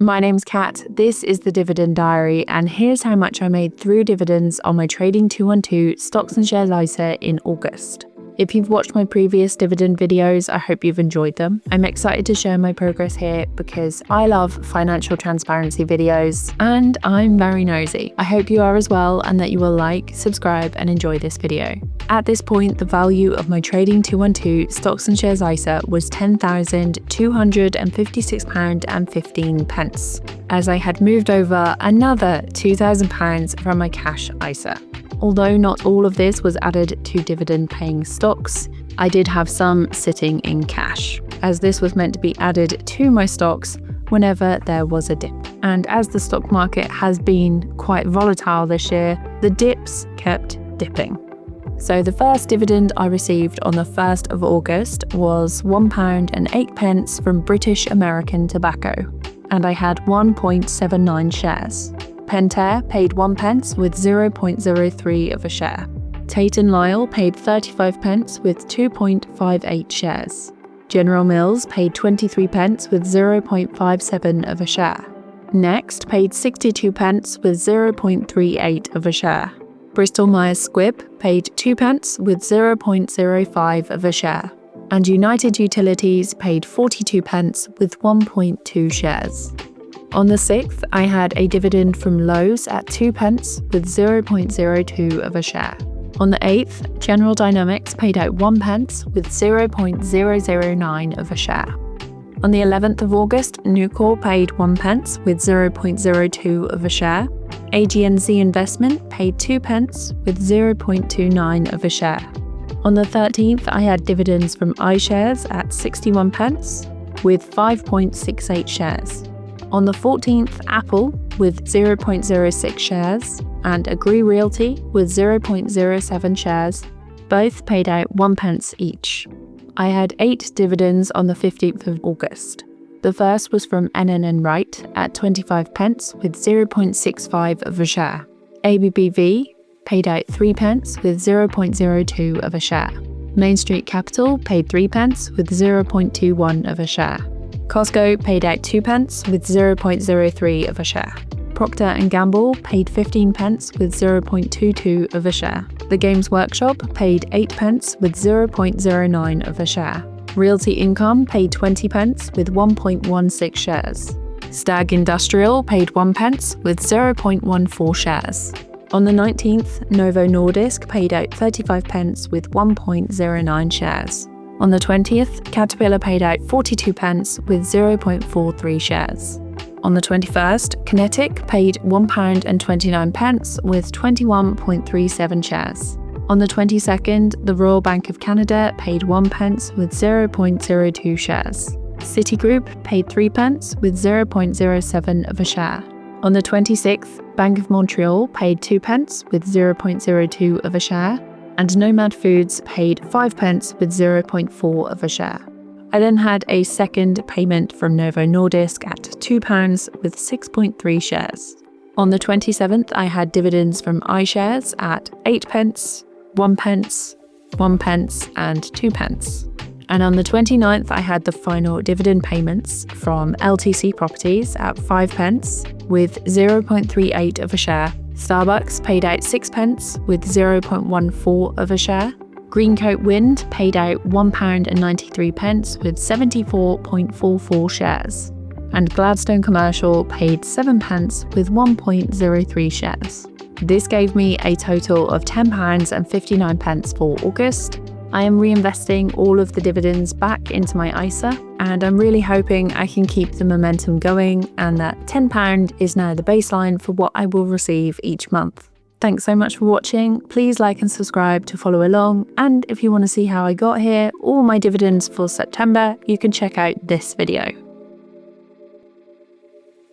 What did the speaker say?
My name's Kat, this is the Dividend Diary, and here's how much I made through dividends on my Trading 212 Stocks and Shares ISA in August. If you've watched my previous dividend videos, I hope you've enjoyed them. I'm excited to share my progress here because I love financial transparency videos and I'm very nosy. I hope you are as well and that you will like, subscribe and enjoy this video. At this point, the value of my Trading 212 Stocks and Shares ISA was £10,256.15, as I had moved over another £2,000 from my cash ISA. Although not all of this was added to dividend-paying stocks, I did have some sitting in cash, as this was meant to be added to my stocks whenever there was a dip. And as the stock market has been quite volatile this year, the dips kept dipping. So the first dividend I received on the 1st of August was £1.08 from British American Tobacco, and I had 1.79 shares. Pentair paid 1 pence with 0.03 of a share. Tate & Lyle paid 35 pence with 2.58 shares. General Mills paid 23 pence with 0.57 of a share. Next paid 62 pence with 0.38 of a share. Bristol Myers Squibb paid 2 pence with 0.05 of a share. And United Utilities paid 42 pence with 1.2 shares. On the 6th, I had a dividend from Lowe's at 2 pence with 0.02 of a share. On the 8th, General Dynamics paid out 1 pence with 0.009 of a share. On the 11th of August, Nucor paid 1 pence with 0.02 of a share. AGNZ Investment paid 2 pence with 0.29 of a share. On the 13th, I had dividends from iShares at 61 pence with 5.68 shares. On the 14th, Apple with 0.06 shares and Agree Realty with 0.07 shares, both paid out 1 pence each. I had 8 dividends on the 15th of August. The first was from NN & Wright at 25 pence with 0.65 of a share. ABBV paid out 3 pence with 0.02 of a share. Main Street Capital paid 3 pence with 0.21 of a share. Costco paid out 2 pence with 0.03 of a share. Procter & Gamble paid 15 pence with 0.22 of a share. The Games Workshop paid 8 pence with 0.09 of a share. Realty Income paid 20 pence with 1.16 shares. Stag Industrial paid 1 pence with 0.14 shares. On the 19th, Novo Nordisk paid out 35 pence with 1.09 shares. On the 20th, Caterpillar paid out 42 pence with 0.43 shares. On the 21st, Kinetic paid £1.29 with 21.37 shares. On the 22nd, the Royal Bank of Canada paid 1 pence with 0.02 shares. Citigroup paid 3 pence with 0.07 of a share. On the 26th, Bank of Montreal paid 2 pence with 0.02 of a share. And Nomad Foods paid 5 pence with 0.4 of a share. I then had a second payment from Novo Nordisk at £2 with 6.3 shares. On the 27th, I had dividends from iShares at 8 pence, 1 pence, 1 pence and 2 pence. And on the 29th, I had the final dividend payments from LTC Properties at 5 pence with 0.38 of a share. Starbucks paid out 6 pence with 0.14 of a share. Greencoat Wind paid out £1.93 with 74.44 shares. And Gladstone Commercial paid 7 pence with 1.03 shares. This gave me a total of £10.59 for August. I am reinvesting all of the dividends back into my ISA, and I'm really hoping I can keep the momentum going and that £10 is now the baseline for what I will receive each month. Thanks so much for watching. Please like and subscribe to follow along, and if you want to see how I got here or my dividends for September, you can check out this video.